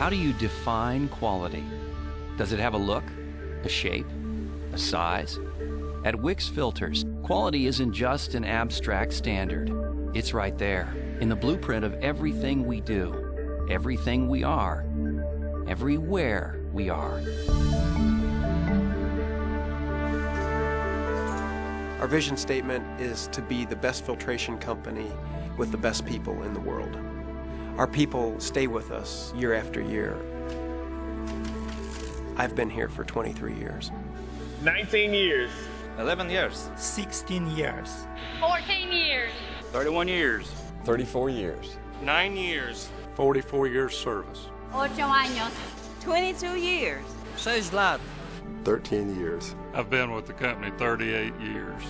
How do you define quality? Does it have a look, a shape, a size? At WIX Filters, quality isn't just an abstract standard. It's right there, in the blueprint of everything we do, everything we are, everywhere we are. Our vision statement is to be the best filtration company with the best people in the world. Our people stay with us year after year. I've been here for 23 years. 19 years. 11 years. 16 years. 14 years. 31 years. 34 years. 9 years. 44 years service. 8 años. 22 years. 6 lat. 13 years. I've been with the company 38 years.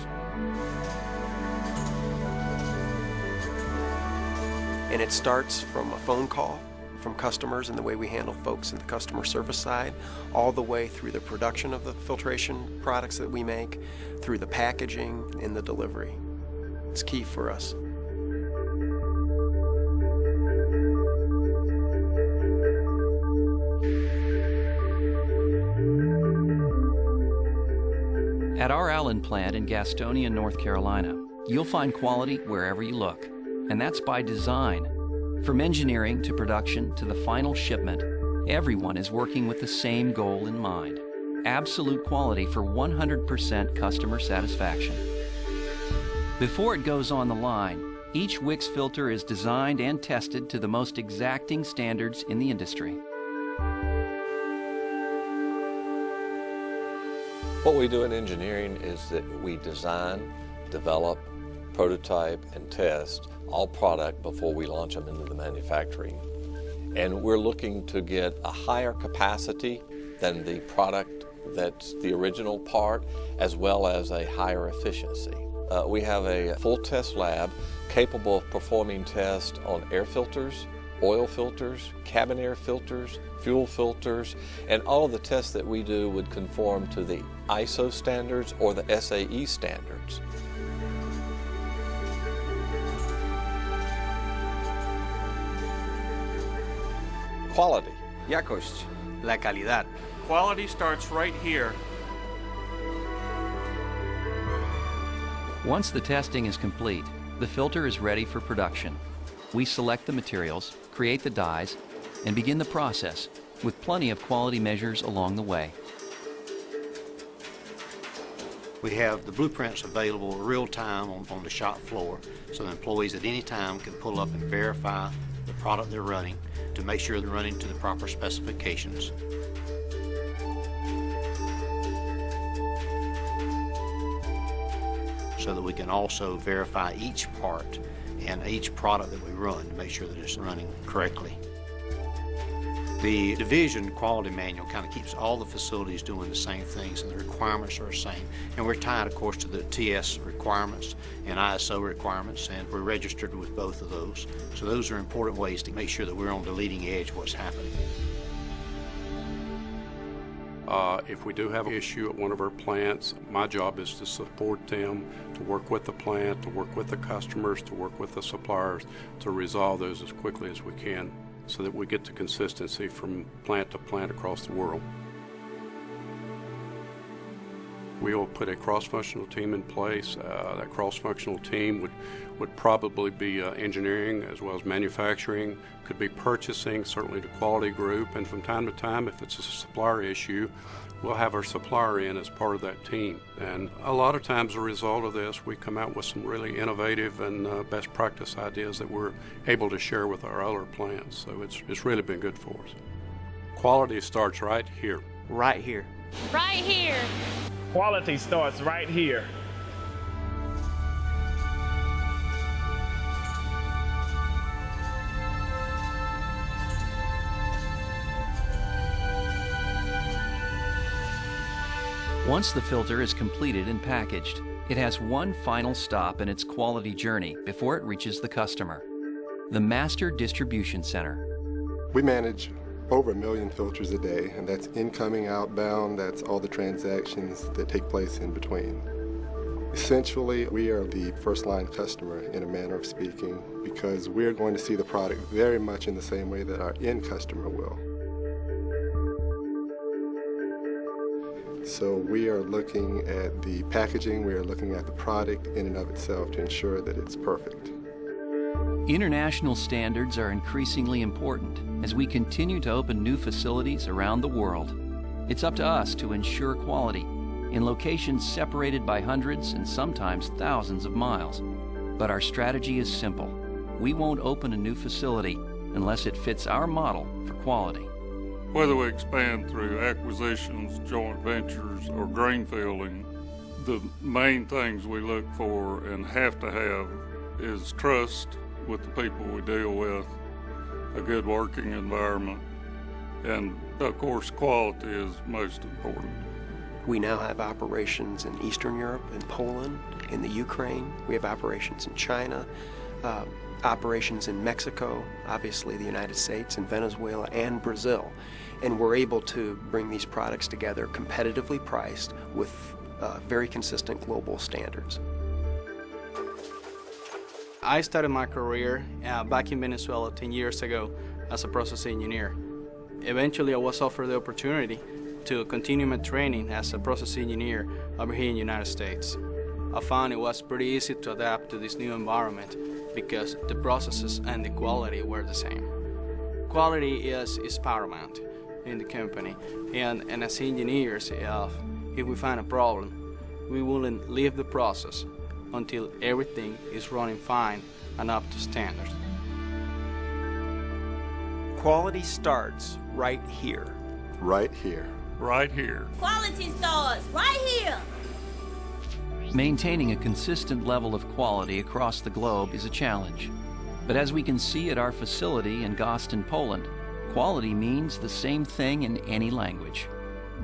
And it starts from a phone call from customers and the way we handle folks in the customer service side, all the way through the production of the filtration products that we make, through the packaging and the delivery. It's key for us. At our Allen plant in Gastonia, North Carolina, you'll find quality wherever you look. And that's by design. From engineering to production to the final shipment, everyone is working with the same goal in mind: absolute quality for 100% customer satisfaction. Before it goes on the line, each WIX filter is designed and tested to the most exacting standards in the industry. What we do in engineering is that we design, develop, prototype, and test all product before we launch them into the manufacturing. And we're looking to get a higher capacity than the product that's the original part, as well as a higher efficiency. We have a full test lab capable of performing tests on air filters, oil filters, cabin air filters, fuel filters, and all of the tests that we do would conform to the ISO standards or the SAE standards. Quality. Jakość. La calidad. Quality starts right here. Once the testing is complete, the filter is ready for production. We select the materials, create the dyes, and begin the process with plenty of quality measures along the way. We have the blueprints available real time on the shop floor, so the employees at any time can pull up and verify the product they're running to make sure they're running to the proper specifications. So that we can also verify each part and each product that we run to make sure that it's running correctly. The division quality manual kind of keeps all the facilities doing the same things, and the requirements are the same. And we're tied, of course, to the TS requirements and ISO requirements, and we're registered with both of those. So those are important ways to make sure that we're on the leading edge of what's happening. If we do have an issue at one of our plants, my job is to support them, to work with the plant, to work with the customers, to work with the suppliers, to resolve those as quickly as we can, so that we get to consistency from plant to plant across the world. We will put a cross-functional team in place. That cross-functional team would probably be engineering as well as manufacturing, could be purchasing, certainly the quality group, and from time to time, if it's a supplier issue, we'll have our supplier in as part of that team. And a lot of times, as a result of this, we come out with some really innovative and best practice ideas that we're able to share with our other plants. So it's really been good for us. Quality starts right here. Right here. Right here. Quality starts right here. Once the filter is completed and packaged, it has one final stop in its quality journey before it reaches the customer: the Master Distribution Center. We manage over 1 million filters a day, and that's incoming, outbound, that's all the transactions that take place in between. Essentially, we are the first-line customer in a manner of speaking, because we're going to see the product very much in the same way that our end customer will. So we are looking at the packaging, we are looking at the product in and of itself to ensure that it's perfect. International standards are increasingly important as we continue to open new facilities around the world. It's up to us to ensure quality in locations separated by hundreds and sometimes thousands of miles. But our strategy is simple. We won't open a new facility unless it fits our model for quality. Whether we expand through acquisitions, joint ventures, or greenfielding, the main things we look for and have to have is trust with the people we deal with, a good working environment, and of course quality is most important. We now have operations in Eastern Europe, in Poland, in the Ukraine. We have operations in China, operations in Mexico, obviously the United States, and Venezuela, and Brazil. And we're able to bring these products together competitively priced with very consistent global standards. I started my career back in Venezuela 10 years ago as a process engineer. Eventually, I was offered the opportunity to continue my training as a process engineer over here in the United States. I found it was pretty easy to adapt to this new environment because the processes and the quality were the same. Quality is paramount in the company, and as engineers, if we find a problem, we wouldn't leave the process until everything is running fine and up to standards. Quality starts right here. Right here. Right here. Quality starts right here. Maintaining a consistent level of quality across the globe is a challenge. But as we can see at our facility in Gostyń, Poland, quality means the same thing in any language.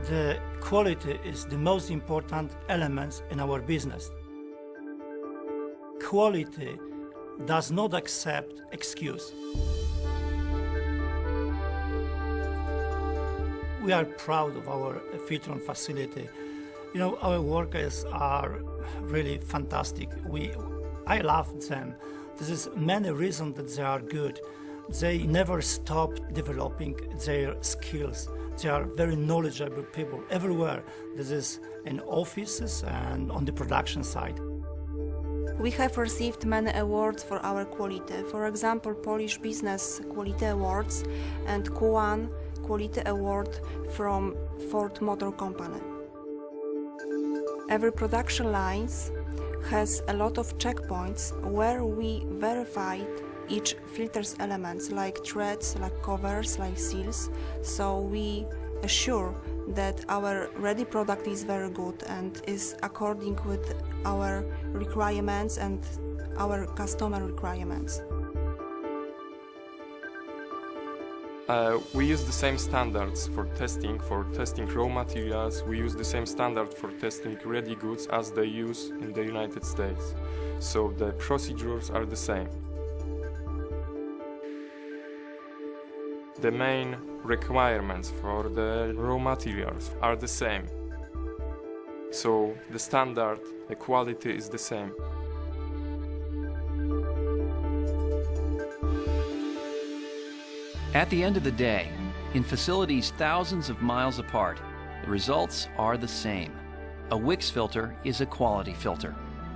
The quality is the most important element in our business. Quality does not accept excuse. We are proud of our Filtron facility. You know, our workers are really fantastic. I love them. This is many reasons that they are good. They never stop developing their skills. They are very knowledgeable people everywhere. This is in offices and on the production side. We have received many awards for our quality. For example, Polish Business Quality Awards and Q1 Quality Award from Ford Motor Company. Every production line has a lot of checkpoints where we verified each filter's elements, like threads, like covers, like seals, so we assure that our ready product is very good and is according with our requirements and our customer requirements. We use the same standards for testing raw materials. We use the same standard for testing ready goods as they use in the United States. So the procedures are the same. The main requirements for the raw materials are the same. So the standard, the quality is the same. At the end of the day, in facilities thousands of miles apart, the results are the same. A WIX filter is a quality filter,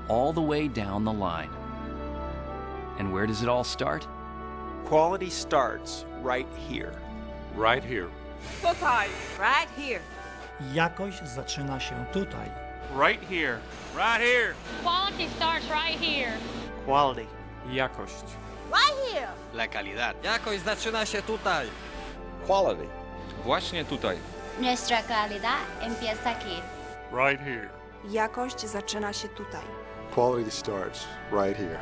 all the way down the line. And where does it all start? Quality starts right here. Right here. Tutaj. Right here. Jakość zaczyna się tutaj. Right here. Right here. Quality starts right here. Quality. Jakość. Right here. La calidad. Jakość zaczyna się tutaj. Quality. Właśnie tutaj. Nuestra calidad empieza aquí. Right here. Jakość zaczyna się tutaj. Quality starts right here.